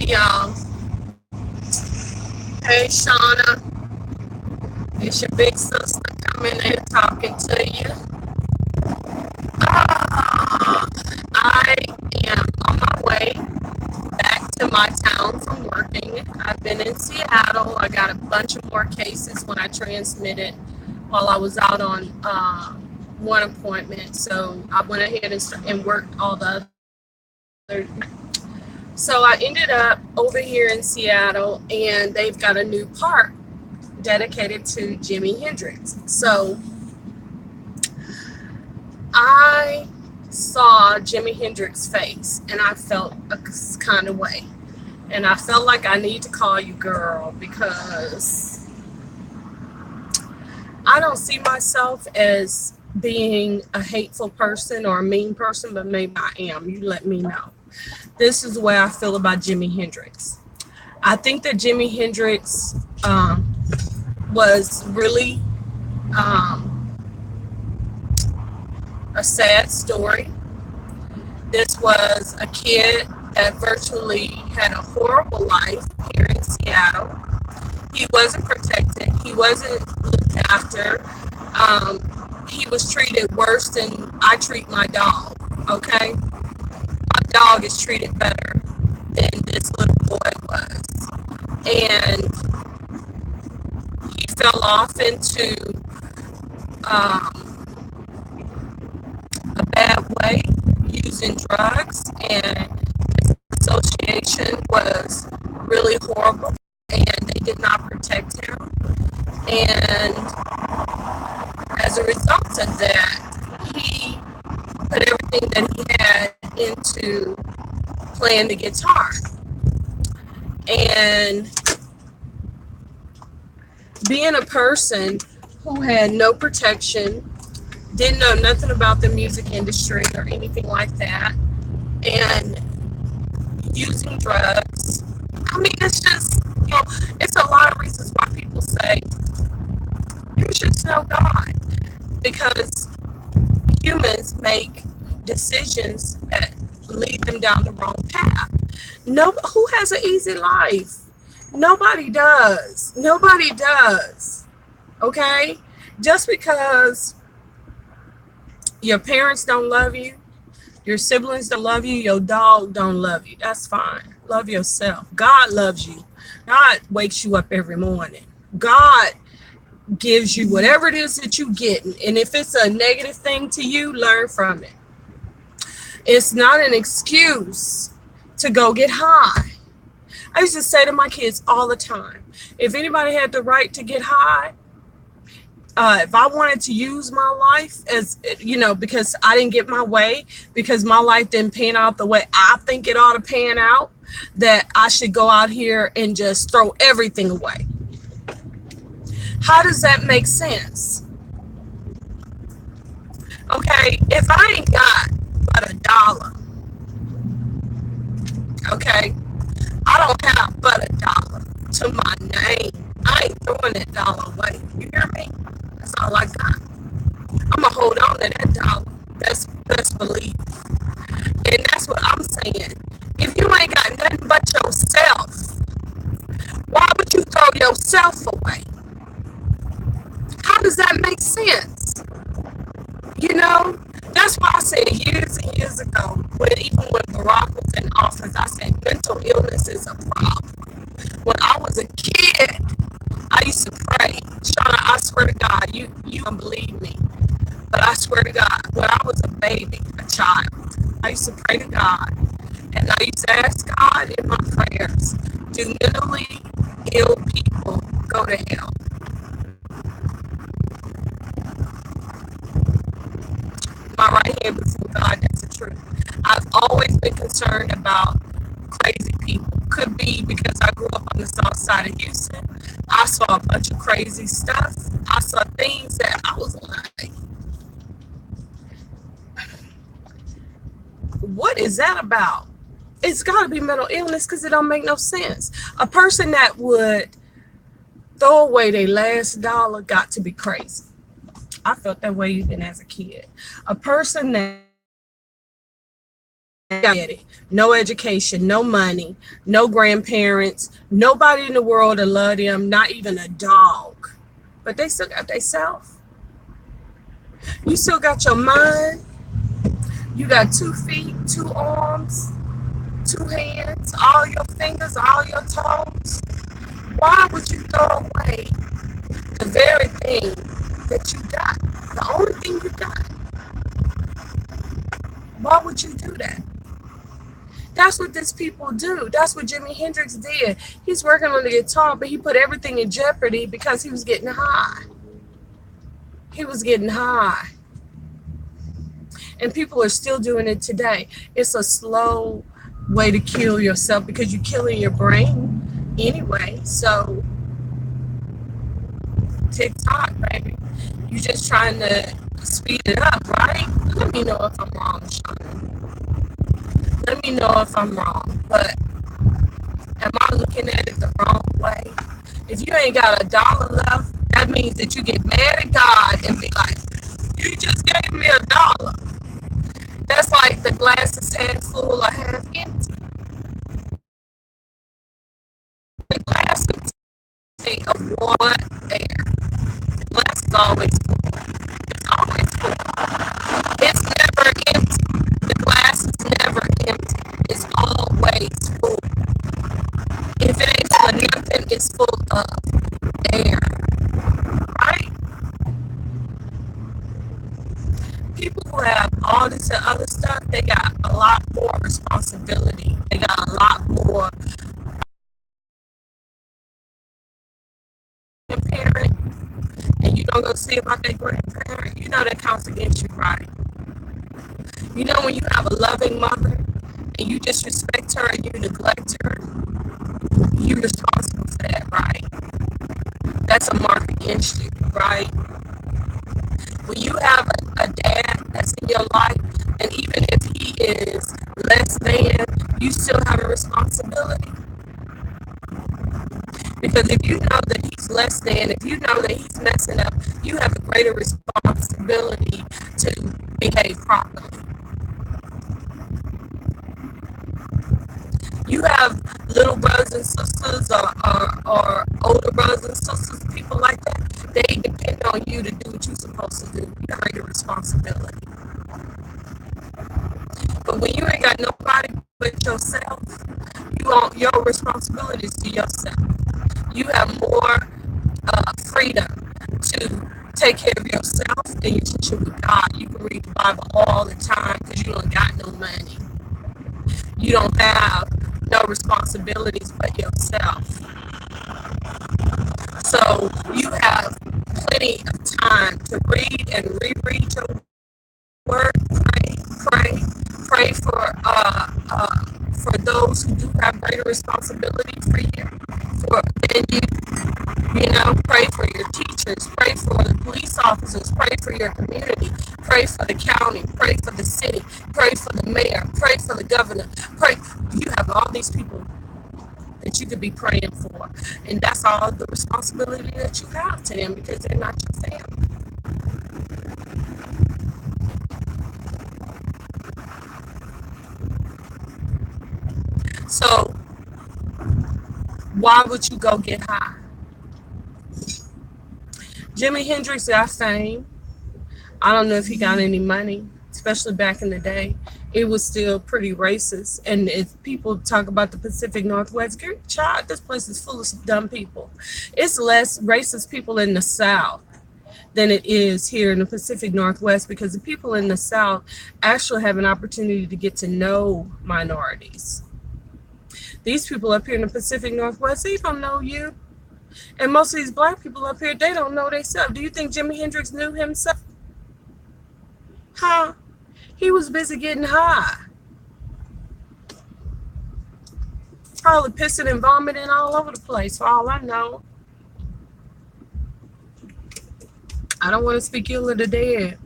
Hey y'all. Hey Shauna. It's your big sister coming in talking to you. I am on my way back to my town from working. I've been in Seattle. I got a bunch of more cases when I transmitted while I was out on one appointment. So I went ahead and worked all the other. So I ended up over here in Seattle, and they've got a new park dedicated to Jimi Hendrix. So I saw Jimi Hendrix's face, and I felt a kind of way. And I felt like I need to call you, girl, because I don't see myself as being a hateful person or a mean person, but maybe I am. You let me know. This is the way I feel about Jimi Hendrix. I think that Jimi Hendrix was really um, a sad story. This was a kid that virtually had a horrible life here in Seattle. He wasn't protected. He wasn't looked after. He was treated worse than I treat my dog. Okay, my dog is treated better than this little boy was, and he fell off into um, a bad way using drugs, and his association was really horrible, and they did not protect him. And as a result of that, he put everything that he had into playing the guitar. And being a person who had no protection, didn't know nothing about the music industry or anything like that, and using drugs. I mean, it's just, it's a lot of reasons why people say you should know God, because humans make decisions that lead them down the wrong path. No, who has an easy life? Nobody does. Nobody does. Okay? Just because your parents don't love you, your siblings don't love you, your dog don't love you, that's fine. Love yourself. God loves you. God wakes you up every morning. God gives you whatever it is that you get. And if it's a negative thing to you, learn from it. It's not an excuse to go get high. I used to say to my kids all the time, if anybody had the right to get high, if I wanted to use my life as, because I didn't get my way, because my life didn't pan out the way I think it ought to pan out, that I should go out here and just throw everything away. How does that make sense? Okay, if I ain't got but $1, okay, I don't have but $1 to my name. I ain't throwing that dollar away. You hear me? That's all I got. I'm gonna hold on to that dollar. That's best believe. And that's what I'm saying. If you ain't got nothing but yourself, why would you throw yourself away? How does that make sense? That's why I said years and years ago, even when Barack was in office, I said mental illness is a problem. When I was a kid, I used to pray. Shauna, I swear to God, you don't believe me, but I swear to God, when I was a baby, a child, I used to pray to God, and I used to ask God in my prayers, do mentally ill people go to hell? My right hand before God, that's the truth. I've always been concerned about crazy people. Could be because I grew up on the south side of Houston. I saw a bunch of crazy stuff. I saw things that I was like, what is that about? It's got to be mental illness, because it don't make no sense. A person that would throw away their last dollar got to be crazy. I felt that way even as a kid. A person that no education, no money, no grandparents, nobody in the world to love them, not even a dog. But they still got themselves. You still got your mind. You got 2 feet, 2 arms, 2 hands, all your fingers, all your toes. Why would you throw away the very thing that you got? The only thing you got. Why would you do that? That's what these people do. That's what Jimi Hendrix did. He's working on the guitar, but he put everything in jeopardy because he was getting high. He was getting high. And people are still doing it today. It's a slow way to kill yourself because you're killing your brain anyway. So, TikTok, baby. You're just trying to speed it up, right? Let me know if I'm wrong, Sean. Let me know if I'm wrong. But am I looking at it the wrong way? If you ain't got $1 left, that means that you get mad at God and be like, you just gave me $1. That's like the glass is half full or half empty. The glass is empty of water, air. The glass is always full. It's always full. It's never empty. The glass is never empty. It's always full. If it ain't full of nothing, it's full of air. Right? People who have all this and other stuff, they got a lot more responsibility. They got a lot more parent, and you don't go see about that grandparent, you know that counts against you, right? You know when you have a loving mother and you disrespect her and you neglect her, you're responsible for that, right? That's a mark against you, right? When you have a dad that's in your life, and even if he is less than, you still have a responsibility. Because if you know that he's less than, if you know that he's messing up, you have a greater responsibility to behave properly. You have little brothers and sisters or older brothers and sisters, people like that, they depend on you to do what you're supposed to do. You have a greater responsibility. But when you ain't got nobody but yourself, your responsibility is to yourself. You have more freedom to take care of yourself and your relationship with God. You can read the Bible all the time because you don't got no money. You don't have no responsibilities but yourself. So you have plenty of time to read and reread your word, pray for those who do have greater responsibility for you, pray for your teachers, pray for the police officers, pray for your community, pray for the county, pray for the city, pray for the mayor, pray for the governor, pray. You have all these people that you could be praying for, and that's all the responsibility that you have to them because they're not your family. So why would you go get high? Jimi Hendrix got fame. I don't know if he got any money, especially back in the day. It was still pretty racist. And if people talk about the Pacific Northwest, child, this place is full of dumb people. It's less racist people in the South than it is here in the Pacific Northwest because the people in the South actually have an opportunity to get to know minorities. These people up here in the Pacific Northwest, they don't know you. And most of these black people up here, they don't know themselves. Do you think Jimi Hendrix knew himself? Huh? He was busy getting high. Probably pissing and vomiting all over the place, for all I know. I don't want to speak ill of the dead.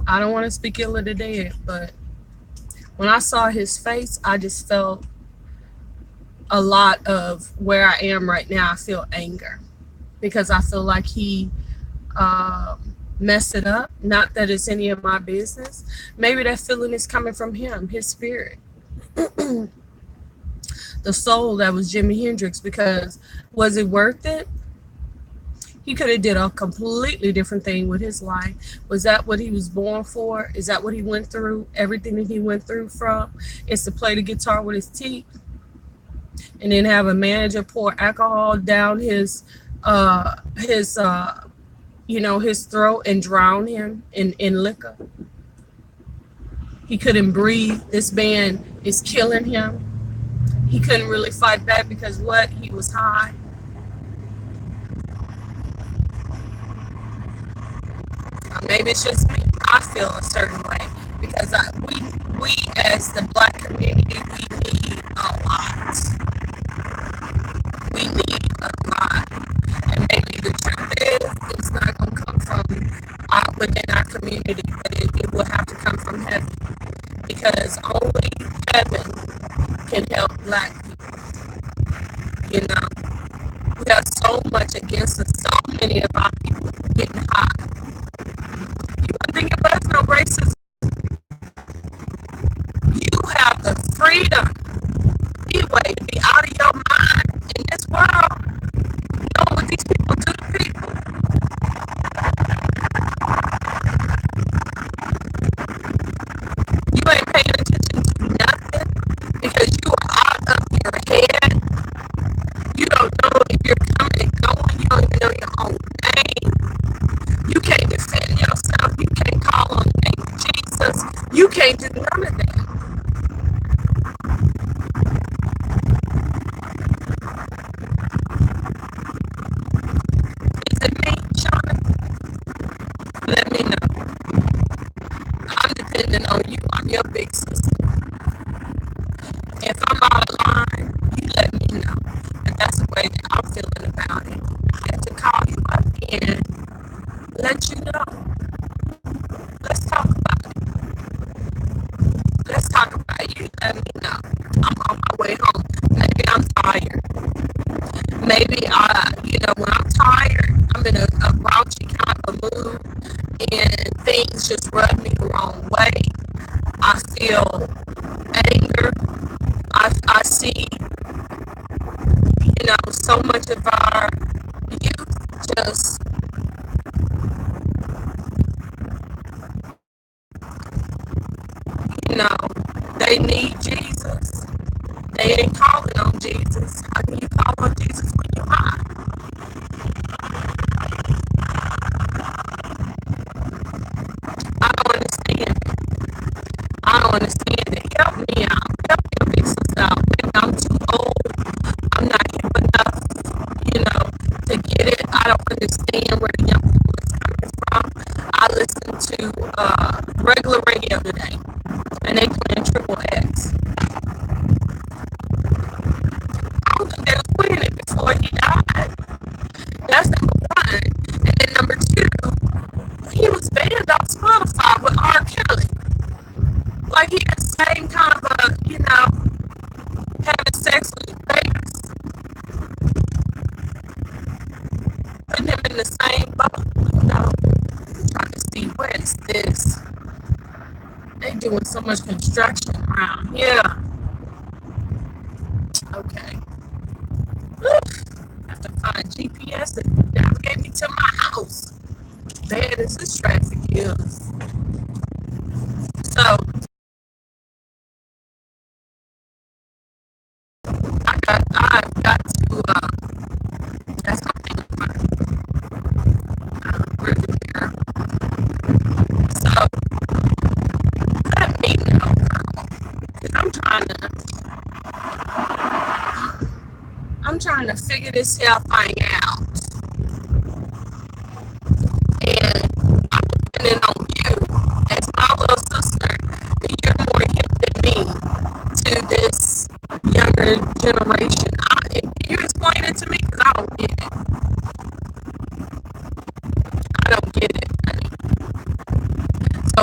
I don't want to speak ill of the dead, but when I saw his face, I just felt a lot of where I am right now. I feel anger because I feel like he mess it up. Not that it's any of my business. Maybe that feeling is coming from him, his spirit, the soul that was Jimi Hendrix. Because was it worth it? He could have did a completely different thing with his life. Was that what he was born for? Is that what he went through? Everything that he went through from is to play the guitar with his teeth, and then have a manager pour alcohol down his throat and drown him in liquor. He couldn't breathe. This band is killing him. He couldn't really fight back because what? He was high. Maybe it's just me. I feel a certain way because we as the black community, we need a lot. We need a lot. And maybe the truth is, it's not going to come from within our community, but it will have to come from heaven. Because only heaven can help black people. You know, we have so much against us. So many of our people getting high. I think it was no racism. You have the freedom, anyway, to be out of your mind in this world. You know what these people do to people? You ain't paying attention to nothing because you are out of your head. You don't know if you're coming and going. You don't even know your own name. You can't defend yourself. You can't call on the name of Jesus. You can't do none of that. Is it me, Shauna? Let me know. I'm depending on you. I'm your big sister. If I'm out of line, you let me know. And that's the way that I'm feeling about it. I have to call you up and let you know. Let's talk about it. Let's talk about it. You let me know. I'm on my way home. Maybe I'm tired. Maybe when I'm tired, I'm in a grouchy kind of a mood and things just rub me the wrong way. I feel anger. I see, so much of our youth just, they need Jesus. They ain't calling on Jesus. How can you call on Jesus when you're high? I don't understand it. I don't understand it. Help me out. Help your big sister out. Maybe I'm too old. I'm not hip enough, to get it. I don't understand where the young people is coming from. I listened to regular radio today, and they playing Triple X. I don't think they was playing it before he died. That's number one. And then number two, he was banned off Spotify with R. Kelly. Like he had the same kind of having sex with babies. Putting him in the same boat, trying to see where is this. They doing so much construction around here. Okay. Have to find GPS to navigate me to my house. Bad as this traffic is. So I've got to that's something in my rearview mirror. So let me know, girl. Because I'm trying to figure this here thing out. And I'm depending on you as my little sister. You're more hip than me to this younger generation. Can you explain it to me? Because I don't get it. I don't get it, honey. So